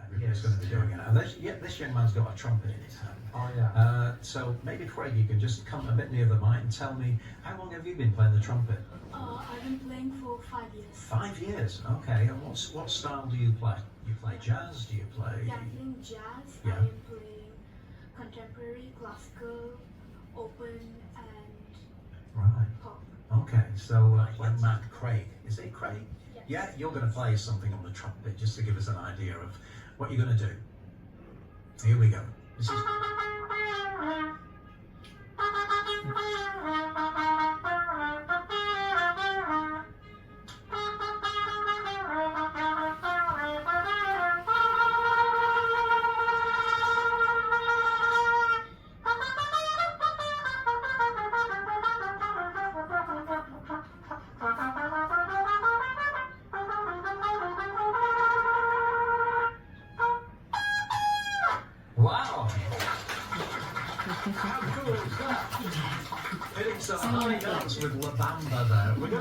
Everybody's going to be doing it. And this young man's got a trumpet in his hand. Oh, yeah. So maybe, Craig, you can just come a bit near the mic and tell me, how long have you been playing the trumpet? I've been playing for 5 years. 5 years, okay. And what style do you play? You play jazz? Do you play? Yeah, I'm playing jazz. Yeah. I am playing contemporary, classical, open, and Right. pop. Okay, so like Matt, Craig. Is it Craig? Yes. Yeah, you're going to play something on the trumpet just to give us an idea of what you're going to do. Here we go. This is... Wow! How cool is that? It's a high dance with La Bamba there. We're going